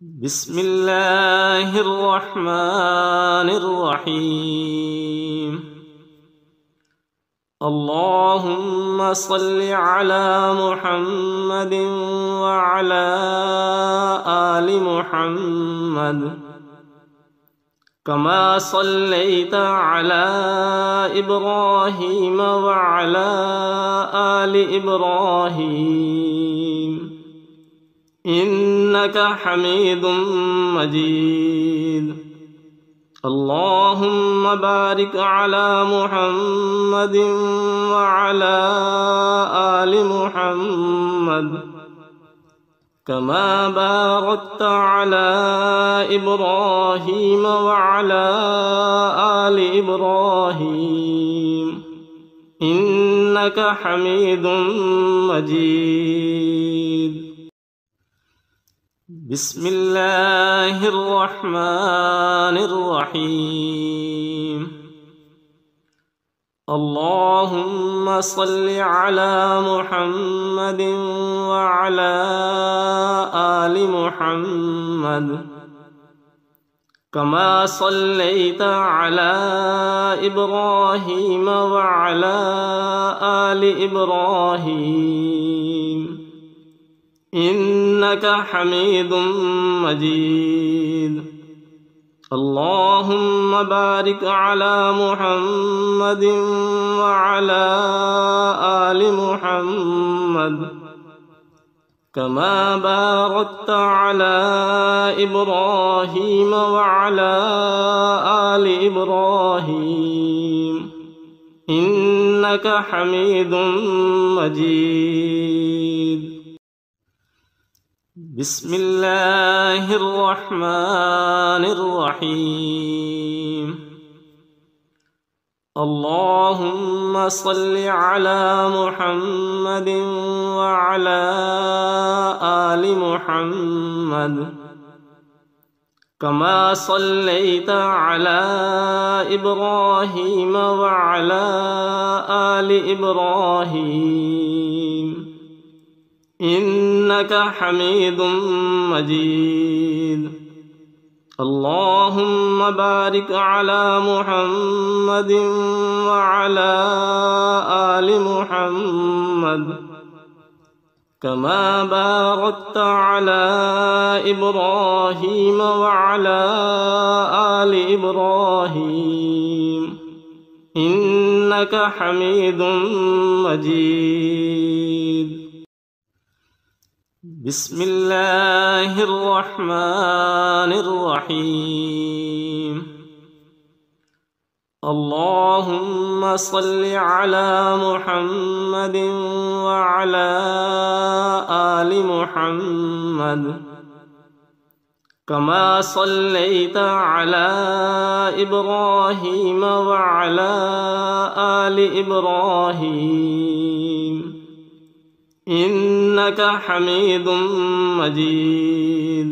बिस्मिल्लाहिर्रहमानिर्रहीम। अल्लाहुम्मा सल्लि अला मुहम्मदिन व अला आलि मुहम्मद कमा सल्लैता अला इब्राहीम व अला आलि इब्राहीम इन्नका हमीदुम मजीद। अल्लाहुम्मा बारिक अला मुहम्मदिन व अला आलि मुहम्मद कमा बारकता अला इब्राहीम व अला आलि इब्राहीम इन्नका हमीदुम मजीद। बिस्मिल्लाहिर्रहमानिर्रहीम। अल्लाहुम्मा सल्लि अला मुहम्मदिन व अला आलि मुहम्मद कमा सल्लैता अला इब्राहीम व अला आलि इब्राहीम इन्नका हमीदुम मजीद। अल्लाहुम्मा बारिक अला मुहम्मदिन व अला आलि मुहम्मद कमा बारकता अला इब्राहीम व अला आलि इब्राहीम इन्नका हमीदुम मजीद। बिस्मिल्लाहिर्रहमानिर्रहीम। अल्लाहुम्मा सल्लि अला मुहम्मदिन व अला आलि मुहम्मद कमा सल्लैता अला इब्राहीम व अला आलि इब्राहीम इन्नका हमीदुम मजीद। अल्लाहुम्मा बारिक अला मुहम्मदिन व अला आलि मुहम्मद कमा बारकता अला इब्राहीम व अला आलि इब्राहीम इन्नका हमीदुम मजीद। बिस्मिल्लाहिर्रहमानिर्रहीम। अल्लाहुम्मा सल्लि अला मुहम्मदिन व अला आलि मुहम्मद कमा सल्लैता अला इब्राहीम व अला आलि इब्राहीम इन्नका हमीदुम मजीद।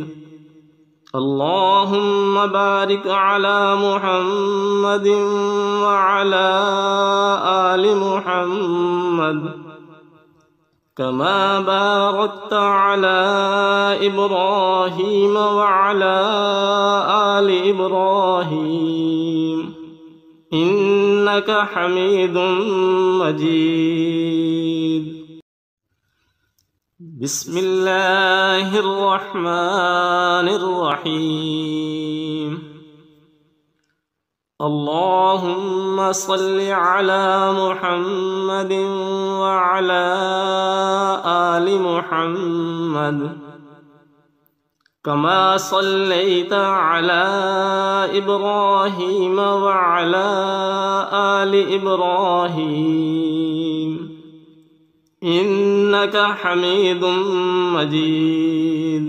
अल्लाहुम्मा बारिक अला मुहम्मदिन व अला आलि मुहम्मद कमा बारकता अला इब्राहीम व अला आलि इब्राहीम इन्नका हमीदुम मजीद। बिस्मिल्लाहिर्रहमानिर्रहीम। अल्लाहुम्मा सल्लि अला मुहम्मदिन व अला आलि मुहम्मद कमा सल्लैता अला इब्राहीम व अला आलि इब्राहीम इन्नका हमीदुम मजीद।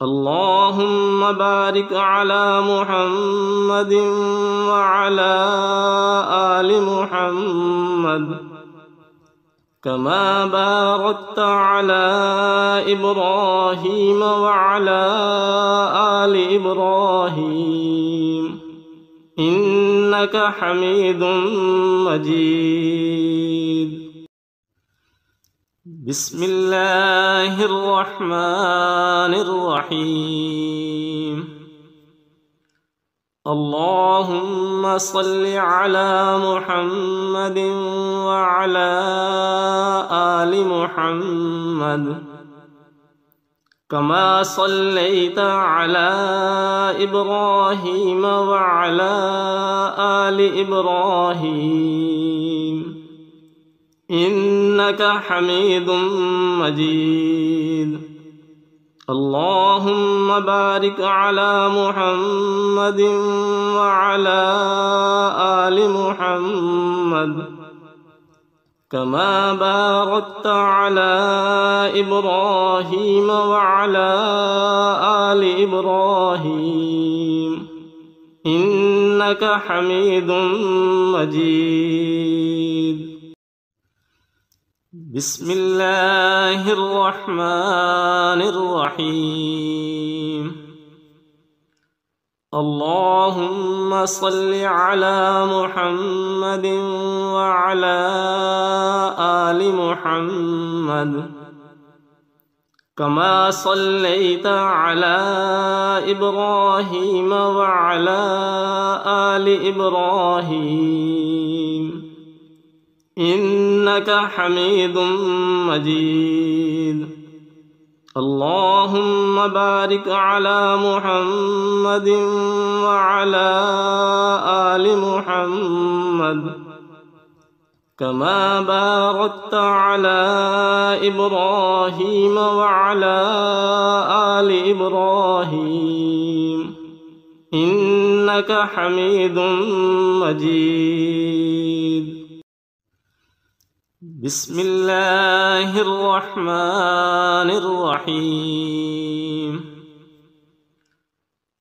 अल्लाहुम्मा बारिक अला मुहम्मदिन व अला आलि मुहम्मद कमा बारकता अला इब्राहीम व अला आलि इब्राहीम इन्नका हमीदुम मजीद। बिस्मिल्लाहिर रहमानिर रहीम। अल्लाहुम्मा सल्लि अला मुहम्मदिन व अला आलि मुहम्मद कमा सल्लैता अला इब्राहीम व अला आलि इब्राहीम इन्नका हमीदुम मजीद। अल्लाहुम्मा बारिक अला मुहम्मदिन व अला आलि मुहम्मद कमा बारकता अला इब्राहीम व अला आलि इब्राहीम इन्नका हमीदुम मजीद। बिस्मिल्लाहिर रहमानिर रहीम। अल्लाहुम्मा सल्लि अला मुहम्मदिन व अला आलि मुहम्मद कमा सल्लैता अला इब्राहीम व अला आलि इब्राहीम इन्नका हमीदुम मजीद। अल्लाहुम्मा बारिक अला मुहम्मदिन व अला आलि मुहम्मद कमा बारकता अला इब्राहीम व अला आलि इब्राहीम इन्नका हमीदुम मजीद। बिस्मिल्लाहिर रहमानिर रहीम।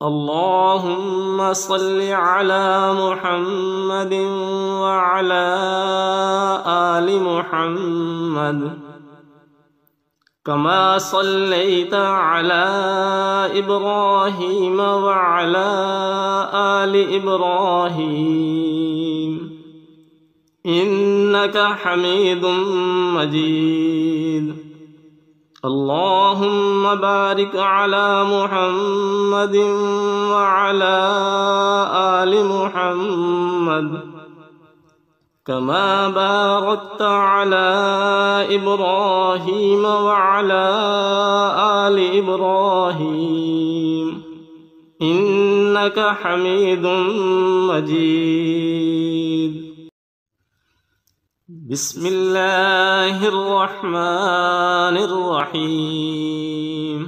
अल्लाहुम्मा सल्लि अला मुहम्मदिन व अला आलि मुहम्मद कमा सल्लैता अला इब्राहीम व अला आलि इब्राहीम इन्नका हमीदुम मजीद। अल्लाहुम्मा बारिक अला मुहम्मदिन व अला आलि मुहम्मद कमा बारकता अला इब्राहीम व अला आलि इब्राहीम इन्नका हमीदुम मजीद। बिस्मिल्लाहिर रहमानिर रहीम।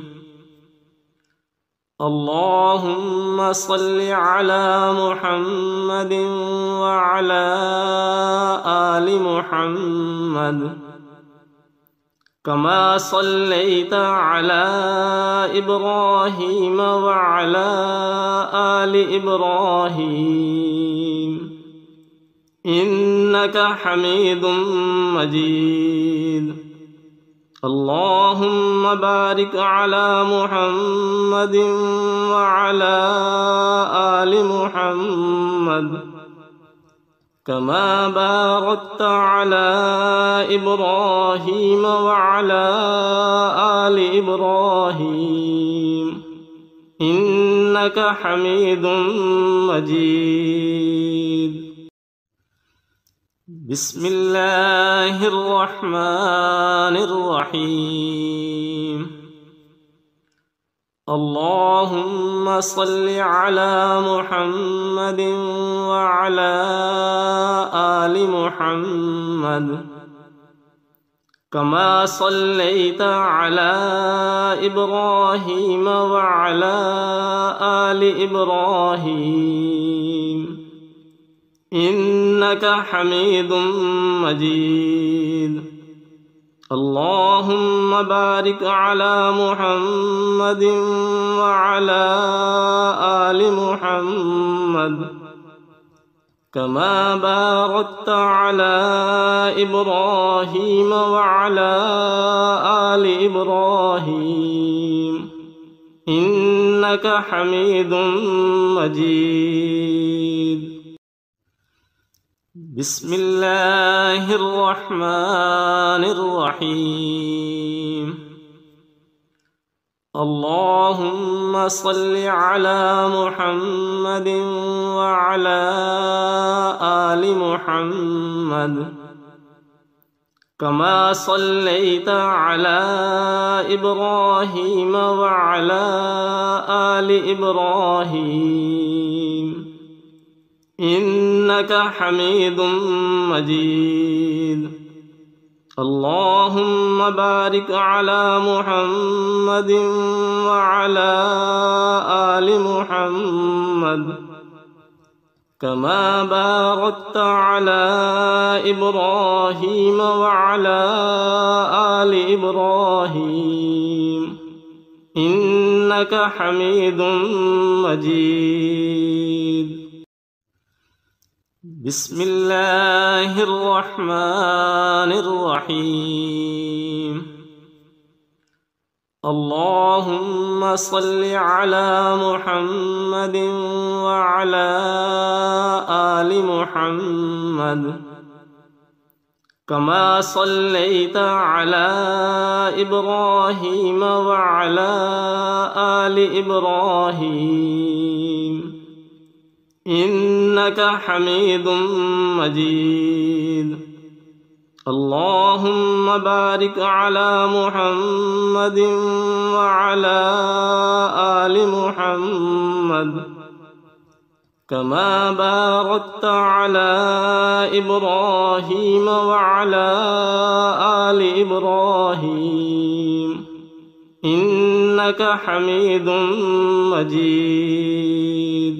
अल्लाहुम्मा सल्लि अला मुहम्मदिन व अला आलि मुहम्मद कमा सल्लैता अला इब्राहीम व अला आलि इब्राहीम इन्नका हमीदुम मजीद। अल्लाहुम्मा बारिक अला मुहम्मदिन व अला आलि मुहम्मद कमा बारकता अला इब्राहीम व अला आलि इब्राहीम इन्नका हमीदुम मजीद। बिस्मिल्लाहिर रहमानिर रहीम। अल्लाहुम्मा सल्लि अला मुहम्मदिन व अला आलि मुहम्मद कमा सल्लैता अला इब्राहीम व अला आलि इब्राहीम इन्नका हमीदुम मजीद। अल्लाहुम्मा बारिक अला मुहम्मदिन व अला आलि मुहम्मद कमा बारकता अला इब्राहीम व अला आलि इब्राहीम इन्नका हमीदुम मजीद। बिस्मिल्लाहिर रहमानिर रहीम। अल्लाहुम्मा सल्लि अला मुहम्मदिन व अला आलि मुहम्मद कमा सल्लैता अला इब्राहीम व अला आलि इब्राहीम इन्नका हमीदुम मजीद। अल्लाहुम्मा बारिक अला मुहम्मदिन व अला आलि मुहम्मद कमा बारकता अला इब्राहीम व अला आलि इब्राहीम इन्नका हमीदुम मजीद। बिस्मिल्लाहिर रहमानिर रहीम। अल्लाहुम्मा सल्लि अला मुहम्मदिन व अला आलि मुहम्मद कमा सल्लैता अला इब्राहीम व अला आलि इब्राहीम इन्नका हमीदुम मजीद। अल्लाहुम्मा बारिक अला मुहम्मदिन व अला आलि मुहम्मद कमा बारकता अला इब्राहीम व अला आलि इब्राहीम इन्नका हमीदुम मजीद।